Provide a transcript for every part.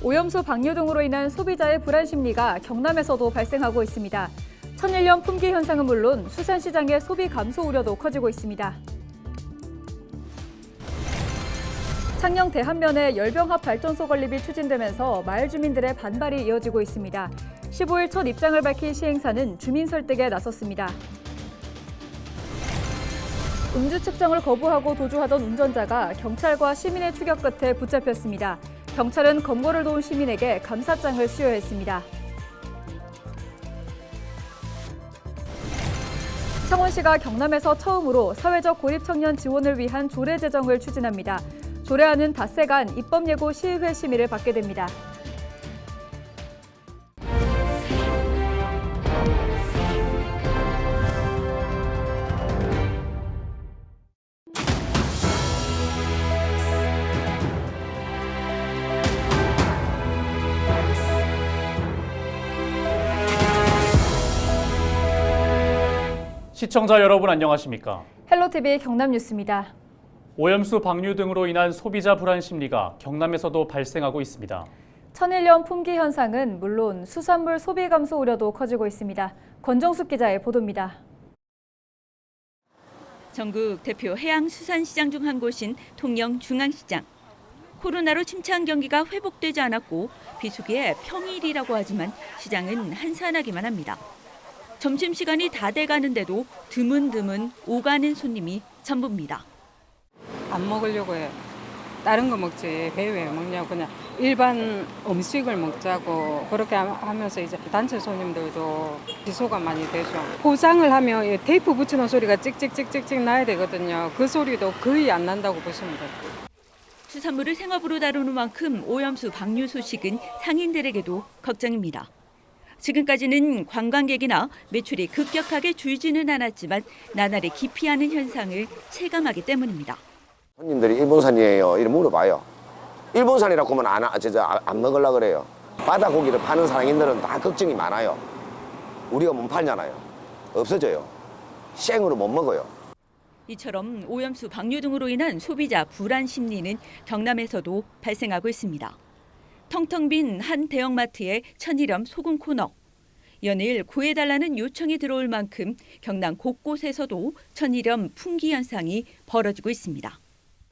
오염수 방류 등으로 인한 소비자의 불안 심리가 경남에서도 발생하고 있습니다. 천일염 품귀 현상은 물론 수산시장의 소비 감소 우려도 커지고 있습니다. 창녕 대한면에 열병합 발전소 건립이 추진되면서 마을 주민들의 반발이 이어지고 있습니다. 15일 첫 입장을 밝힌 시행사는 주민 설득에 나섰습니다. 음주 측정을 거부하고 도주하던 운전자가 경찰과 시민의 추격 끝에 붙잡혔습니다. 경찰은 검거를 도운 시민에게 감사장을 수여했습니다. 창원시가 경남에서 처음으로 사회적 고립 청년 지원을 위한 조례 제정을 추진합니다. 조례안은 닷새간 입법예고 시의회 심의를 받게 됩니다. 시청자 여러분 안녕하십니까? 헬로티비 경남뉴스입니다. 오염수 방류 등으로 인한 소비자 불안 심리가 경남에서도 발생하고 있습니다. 천일염 품귀 현상은 물론 수산물 소비 감소 우려도 커지고 있습니다. 권정숙 기자의 보도입니다. 전국 대표 해양수산시장 중 한 곳인 통영중앙시장. 코로나로 침체한 경기가 회복되지 않았고 비수기에 평일이라고 하지만 시장은 한산하기만 합니다. 점심시간이 다 돼가는데도 드문드문 오가는 손님이 전부입니다. 안 먹으려고 해. 다른 거 먹지. 배 왜 먹냐고 그냥 일반 음식을 먹자고 그렇게 하면서 이제 단체 손님들도 비소가 많이 되죠. 포장을 하면 테이프 붙이는 소리가 찍찍찍찍찍 나야 되거든요. 그 소리도 거의 안 난다고 보시면 돼요. 수산물을 생업으로 다루는 만큼 오염수 방류 소식은 상인들에게도 걱정입니다. 지금까지는 관광객이나 매출이 급격하게 줄지는 않았지만 나날이 기피하는 현상을 체감하기 때문입니다. 손님들이 일본산이에요 이렇게 물어봐요. 일본산이라고 하면 안 먹으려고 그래요. 바다고기를 파는 상인들은 다 걱정이 많아요. 우리가 못 팔잖아요. 없어져요. 생으로 못 먹어요. 이처럼 오염수 방류 등으로 인한 소비자 불안 심리는 경남에서도 발생하고 있습니다. 텅텅 빈 한 대형마트의 천일염 소금 코너. 연일 구해달라는 요청이 들어올 만큼 경남 곳곳에서도 천일염 품귀 현상이 벌어지고 있습니다.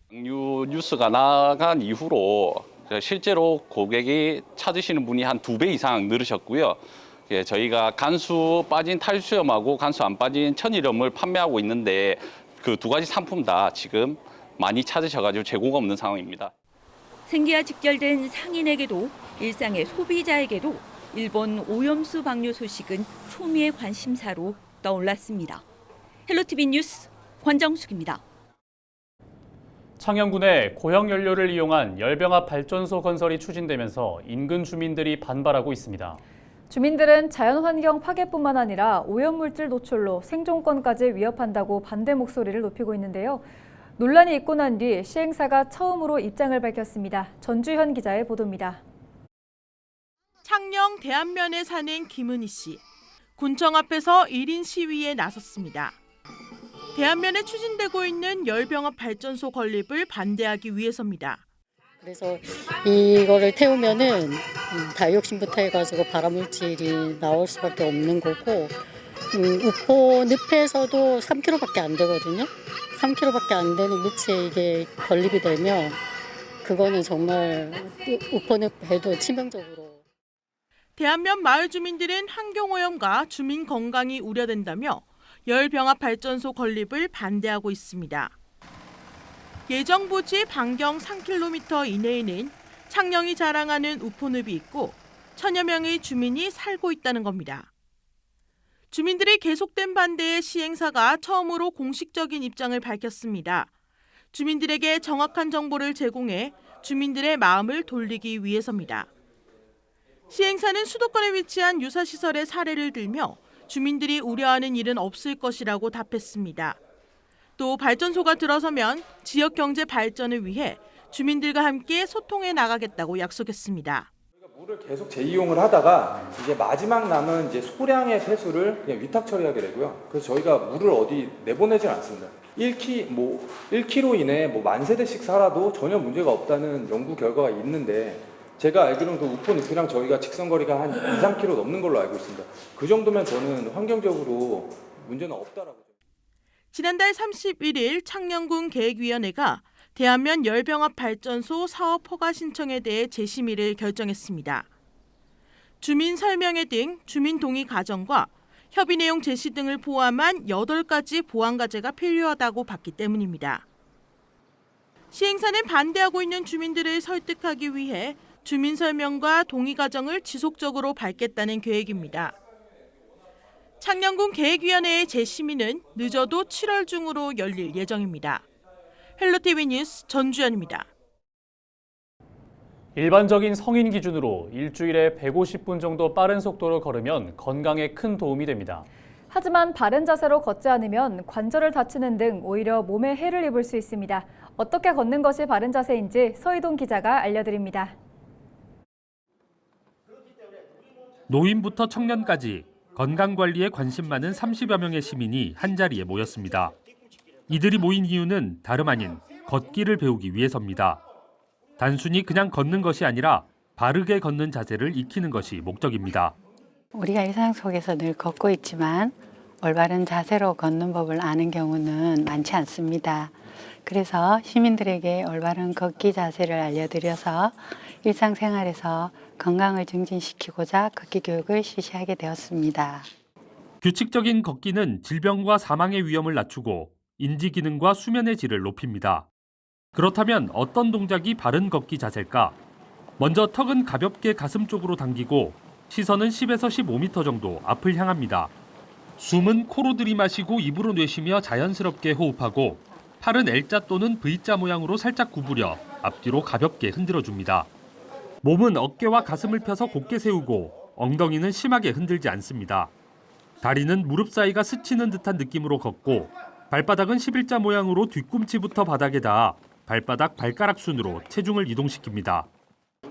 방류 뉴스가 나간 이후로 실제로 고객이 찾으시는 분이 한 2배 이상 늘으셨고요. 저희가 간수 빠진 탈수염하고 간수 안 빠진 천일염을 판매하고 있는데 그 두 가지 상품 다 지금 많이 찾으셔가지고 재고가 없는 상황입니다. 생계와 직결된 상인에게도 일상의 소비자에게도 일본 오염수 방류 소식은 초미의 관심사로 떠올랐습니다. 헬로티비 뉴스 권정숙입니다. 창녕군에 고형연료를 이용한 열병합 발전소 건설이 추진되면서 인근 주민들이 반발하고 있습니다. 주민들은 자연환경 파괴뿐만 아니라 오염물질 노출로 생존권까지 위협한다고 반대 목소리를 높이고 있는데요. 논란이 있고 난 뒤 시행사가 처음으로 입장을 밝혔습니다. 전주현 기자의 보도입니다. 창녕 대한면에 사는 김은희 씨. 군청 앞에서 1인 시위에 나섰습니다. 대한면에 추진되고 있는 열병합 발전소 건립을 반대하기 위해서입니다. 그래서 이거를 태우면은 다이옥신부터 해가지고 발암물질이 나올 수밖에 없는 거고 우포 늪에서도 3km밖에 안 되거든요. 3km밖에 안 되는 위치에 이게 건립이 되면 그거는 정말 우포 늪에도 치명적으로. 대한면 마을 주민들은 환경오염과 주민 건강이 우려된다며 열병합 발전소 건립을 반대하고 있습니다. 예정 부지 반경 3km 이내에는 창녕이 자랑하는 우포늪이 있고 천여 명의 주민이 살고 있다는 겁니다. 주민들의 계속된 반대에 시행사가 처음으로 공식적인 입장을 밝혔습니다. 주민들에게 정확한 정보를 제공해 주민들의 마음을 돌리기 위해서입니다. 시행사는 수도권에 위치한 유사시설의 사례를 들며 주민들이 우려하는 일은 없을 것이라고 답했습니다. 또 발전소가 들어서면 지역 경제 발전을 위해 주민들과 함께 소통해 나가겠다고 약속했습니다. 물을 계속 재이용을 하다가 이제 마지막 남은 이제 소량의 폐수를 그냥 위탁 처리하게 되고요. 그래서 저희가 물을 어디 내보내진 않습니다. 1km 이내에 만 세대씩 살아도 전혀 문제가 없다는 연구 결과가 있는데 제가 알기로는 그 우포 늪이랑 저희가 직선거리가 한 2-3km 넘는 걸로 알고 있습니다. 그 정도면 저는 환경적으로 문제는 없다라고. 지난달 31일 창녕군 계획위원회가 대한면 열병합 발전소 사업 허가 신청에 대해 재심의를 결정했습니다. 주민 설명회 등 주민 동의 과정과 협의 내용 제시 등을 포함한 8가지 보완 과제가 필요하다고 봤기 때문입니다. 시행사는 반대하고 있는 주민들을 설득하기 위해 주민 설명과 동의 과정을 지속적으로 밟겠다는 계획입니다. 창녕군 계획위원회의 재심의는 늦어도 7월 중으로 열릴 예정입니다. 헬로티비 뉴스 전주연입니다. 일반적인 성인 기준으로 일주일에 150분 정도 빠른 속도로 걸으면 건강에 큰 도움이 됩니다. 하지만 바른 자세로 걷지 않으면 관절을 다치는 등 오히려 몸에 해를 입을 수 있습니다. 어떻게 걷는 것이 바른 자세인지 서희동 기자가 알려드립니다. 노인부터 청년까지 건강관리에 관심 많은 30여 명의 시민이 한자리에 모였습니다. 이들이 모인 이유는 다름 아닌 걷기를 배우기 위해서입니다. 단순히 그냥 걷는 것이 아니라 바르게 걷는 자세를 익히는 것이 목적입니다. 우리가 일상 속에서 늘 걷고 있지만 올바른 자세로 걷는 법을 아는 경우는 많지 않습니다. 그래서 시민들에게 올바른 걷기 자세를 알려드려서 일상생활에서 건강을 증진시키고자 걷기 교육을 실시하게 되었습니다. 규칙적인 걷기는 질병과 사망의 위험을 낮추고 인지 기능과 수면의 질을 높입니다. 그렇다면 어떤 동작이 바른 걷기 자세일까? 먼저 턱은 가볍게 가슴 쪽으로 당기고 시선은 10에서 15m 정도 앞을 향합니다. 숨은 코로 들이마시고 입으로 내쉬며 자연스럽게 호흡하고 팔은 L자 또는 V자 모양으로 살짝 구부려 앞뒤로 가볍게 흔들어줍니다. 몸은 어깨와 가슴을 펴서 곧게 세우고 엉덩이는 심하게 흔들지 않습니다. 다리는 무릎 사이가 스치는 듯한 느낌으로 걷고 발바닥은 11자 모양으로 뒤꿈치부터 바닥에 닿아 발바닥 발가락 순으로 체중을 이동시킵니다.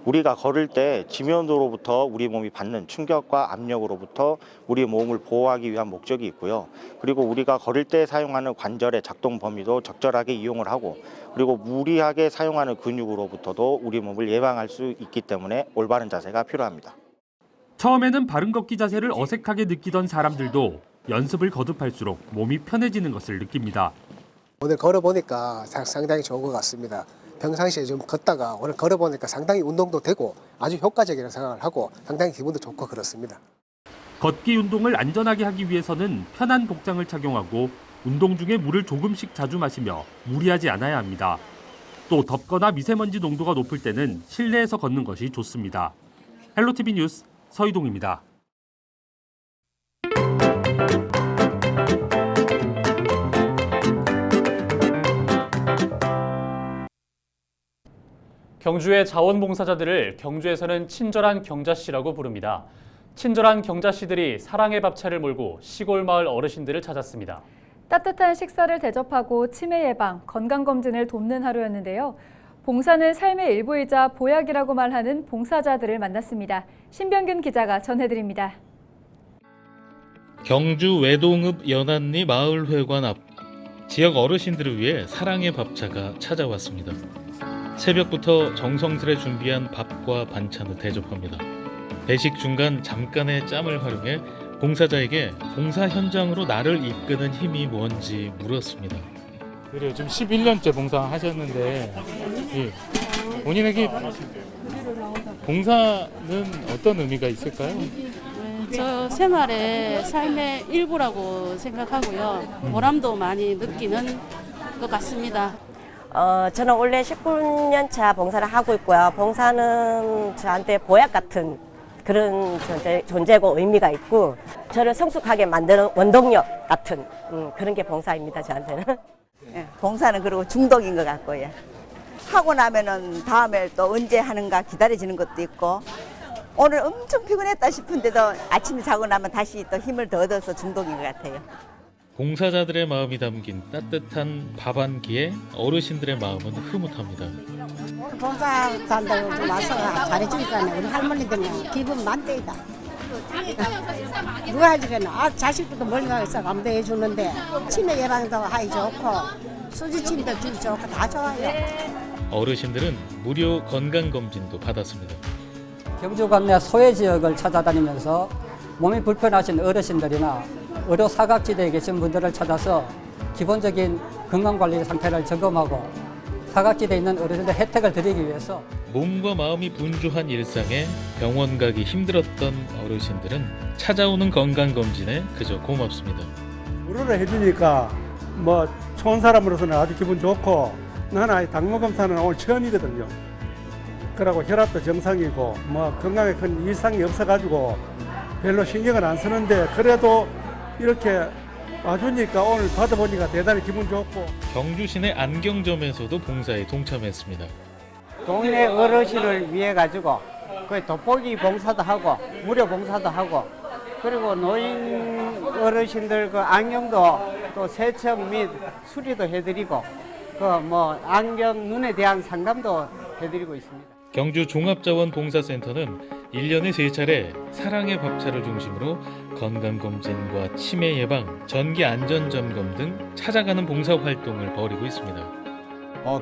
우리가 걸을 때 지면으로부터 우리 몸이 받는 충격과 압력으로부터 우리 몸을 보호하기 위한 목적이 있고요. 그리고 우리가 걸을 때 사용하는 관절의 작동 범위도 적절하게 이용을 하고 그리고 무리하게 사용하는 근육으로부터도 우리 몸을 예방할 수 있기 때문에 올바른 자세가 필요합니다. 처음에는 바른 걷기 자세를 어색하게 느끼던 사람들도 연습을 거듭할수록 몸이 편해지는 것을 느낍니다. 오늘 걸어보니까 상당히 좋은 것 같습니다. 평상시에 좀 걷다가 오늘 걸어보니까 상당히 운동도 되고 아주 효과적이라고 생각을 하고 상당히 기분도 좋고 그렇습니다. 걷기 운동을 안전하게 하기 위해서는 편한 복장을 착용하고 운동 중에 물을 조금씩 자주 마시며 무리하지 않아야 합니다. 또 덥거나 미세먼지 농도가 높을 때는 실내에서 걷는 것이 좋습니다. 헬로티비 뉴스 서희동입니다. 경주의 자원봉사자들을 경주에서는 친절한 경자씨라고 부릅니다. 친절한 경자씨들이 사랑의 밥차를 몰고 시골 마을 어르신들을 찾았습니다. 따뜻한 식사를 대접하고 치매 예방, 건강검진을 돕는 하루였는데요. 봉사는 삶의 일부이자 보약이라고 말하는 봉사자들을 만났습니다. 신병균 기자가 전해드립니다. 경주 외동읍 연안리 마을회관 앞 지역 어르신들을 위해 사랑의 밥차가 찾아왔습니다. 새벽부터 정성스레 준비한 밥과 반찬을 대접합니다. 배식 중간 잠깐의 짬을 활용해 봉사자에게 봉사 현장으로 나를 이끄는 힘이 뭔지 물었습니다. 그래요. 지금 11년째 봉사하셨는데 본인에게 봉사는 어떤 의미가 있을까요? 저 생활의 삶의 일부라고 생각하고요. 보람도 많이 느끼는 것 같습니다. 저는 원래 19년 차 봉사를 하고 있고요. 봉사는 저한테 보약 같은 그런 존재고 의미가 있고 저를 성숙하게 만드는 원동력 같은 그런 게 봉사입니다. 저한테는. 네, 봉사는 그리고 중독인 것 같고요. 하고 나면은 다음에 또 언제 하는가 기다려지는 것도 있고 오늘 엄청 피곤했다 싶은데도 아침에 자고 나면 다시 또 힘을 더 얻어서 중독인 것 같아요. 봉사자들의 마음이 담긴 따뜻한 밥 한 끼에 어르신들의 마음은 흐뭇합니다. 오늘 봉사단들 좀 와서 잘해주니까 우리 할머니들은 기분 만대이다. 누가 해주겠나? 자식들도 멀리 가 있어 감대해 주는데 치매 예방도 하기 좋고 수지침도 주기 좋고 다 좋아요. 어르신들은 무료 건강검진도 받았습니다. 경주관 내 소외 지역을 찾아다니면서 몸이 불편하신 어르신들이나 의료 사각지대에 계신 분들을 찾아서 기본적인 건강관리 상태를 점검하고 사각지대에 있는 어르신들 혜택을 드리기 위해서 몸과 마음이 분주한 일상에 병원 가기 힘들었던 어르신들은 찾아오는 건강검진에 그저 고맙습니다. 무료로 해주니까 뭐 좋은 사람으로서는 아주 기분 좋고 나는 당뇨검사는 오늘 처음이거든요. 그러고 혈압도 정상이고 뭐 건강에 큰 이상이 없어가지고 별로 신경을 안 쓰는데 그래도 이렇게 와주니까 오늘 받아보니까 대단히 기분 좋고. 경주 시내 안경점에서도 봉사에 동참했습니다. 동네 어르신을 위해 가지고 그 돋보기 봉사도 하고 무료 봉사도 하고 그리고 노인 어르신들 그 안경도 또 세척 및 수리도 해드리고 그 뭐 안경 눈에 대한 상담도 해드리고 있습니다. 경주 종합자원봉사센터는 1년에 3차례 사랑의 밥차를 중심으로 건강검진과 치매 예방, 전기 안전점검 등 찾아가는 봉사활동을 벌이고 있습니다.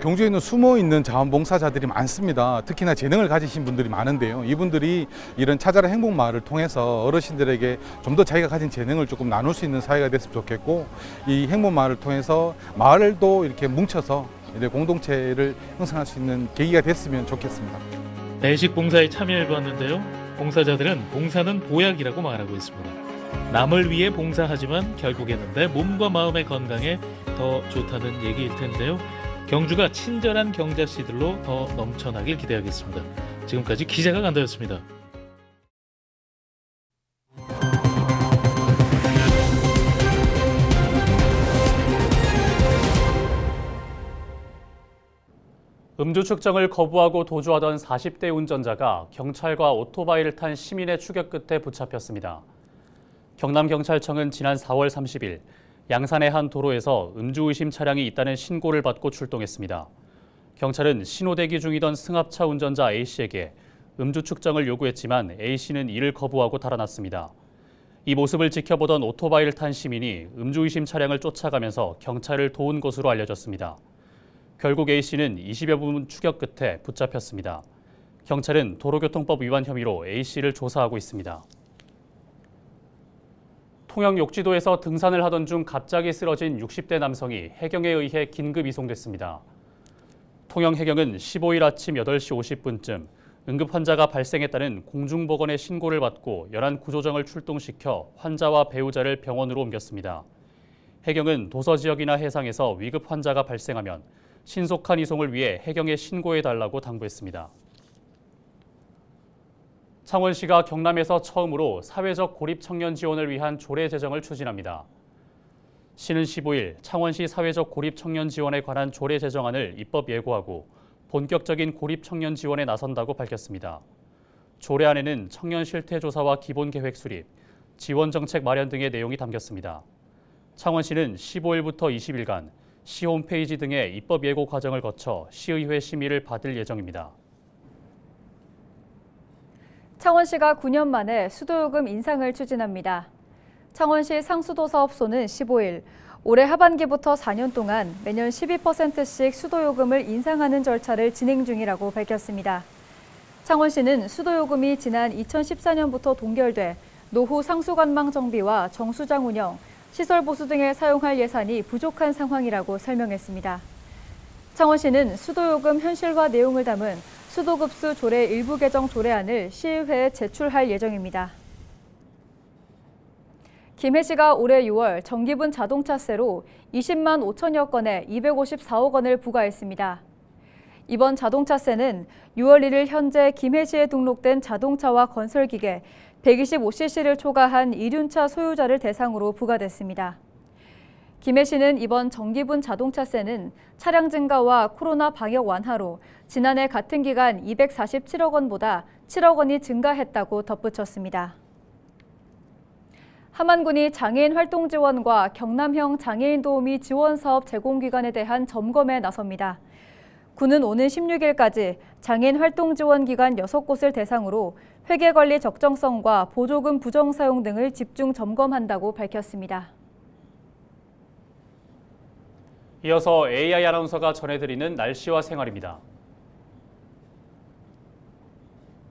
경주에는 숨어있는 자원봉사자들이 많습니다. 특히나 재능을 가지신 분들이 많은데요. 이분들이 이런 찾아라 행복마을을 통해서 어르신들에게 좀 더 자기가 가진 재능을 조금 나눌 수 있는 사회가 됐으면 좋겠고 이 행복마을을 통해서 마을도 이렇게 뭉쳐서 공동체를 형성할 수 있는 계기가 됐으면 좋겠습니다. 배식 봉사에 참여해봤는데요. 봉사자들은 봉사는 보약이라고 말하고 있습니다. 남을 위해 봉사하지만 결국에는 내 몸과 마음의 건강에 더 좋다는 얘기일 텐데요. 경주가 친절한 경자씨들로 더 넘쳐나길 기대하겠습니다. 지금까지 기자가 간다였습니다. 음주 측정을 거부하고 도주하던 40대 운전자가 경찰과 오토바이를 탄 시민의 추격 끝에 붙잡혔습니다. 경남경찰청은 지난 4월 30일 양산의 한 도로에서 음주의심 차량이 있다는 신고를 받고 출동했습니다. 경찰은 신호대기 중이던 승합차 운전자 A씨에게 음주 측정을 요구했지만 A씨는 이를 거부하고 달아났습니다. 이 모습을 지켜보던 오토바이를 탄 시민이 음주의심 차량을 쫓아가면서 경찰을 도운 것으로 알려졌습니다. 결국 A씨는 20여 분 추격 끝에 붙잡혔습니다. 경찰은 도로교통법 위반 혐의로 A씨를 조사하고 있습니다. 통영 욕지도에서 등산을 하던 중 갑자기 쓰러진 60대 남성이 해경에 의해 긴급 이송됐습니다. 통영 해경은 15일 아침 8시 50분쯤 응급 환자가 발생했다는 공중보건의 신고를 받고 연안 구조정을 출동시켜 환자와 배우자를 병원으로 옮겼습니다. 해경은 도서 지역이나 해상에서 위급 환자가 발생하면 신속한 이송을 위해 해경에 신고해달라고 당부했습니다. 창원시가 경남에서 처음으로 사회적 고립 청년 지원을 위한 조례 제정을 추진합니다. 시는 15일 창원시 사회적 고립 청년 지원에 관한 조례 제정안을 입법 예고하고 본격적인 고립 청년 지원에 나선다고 밝혔습니다. 조례안에는 청년 실태 조사와 기본 계획 수립, 지원 정책 마련 등의 내용이 담겼습니다. 창원시는 15일부터 20일간 시 홈페이지 등의 입법 예고 과정을 거쳐 시의회 심의를 받을 예정입니다. 창원시가 9년 만에 수도요금 인상을 추진합니다. 창원시 상수도사업소는 15일 올해 하반기부터 4년 동안 매년 12%씩 수도요금을 인상하는 절차를 진행 중이라고 밝혔습니다. 창원시는 수도요금이 지난 2014년부터 동결돼 노후 상수관망 정비와 정수장 운영, 시설 보수 등에 사용할 예산이 부족한 상황이라고 설명했습니다. 창원시는 수도요금 현실화 내용을 담은 수도급수 조례 일부 개정 조례안을 시의회에 제출할 예정입니다. 김해시가 올해 6월 정기분 자동차세로 20만 5천여 건에 254억 원을 부과했습니다. 이번 자동차세는 6월 1일 현재 김해시에 등록된 자동차와 건설기계 125cc를 초과한 이륜차 소유자를 대상으로 부과됐습니다. 김해시는 이번 정기분 자동차세는 차량 증가와 코로나 방역 완화로 지난해 같은 기간 247억 원보다 7억 원이 증가했다고 덧붙였습니다. 함안군이 장애인 활동 지원과 경남형 장애인 도우미 지원 사업 제공 기관에 대한 점검에 나섭니다. 군은 오는 16일까지 장애인 활동 지원 기관 6곳을 대상으로 회계 관리 적정성과 보조금 부정 사용 등을 집중 점검한다고 밝혔습니다. 이어서 AI 아나운서가 전해드리는 날씨와 생활입니다.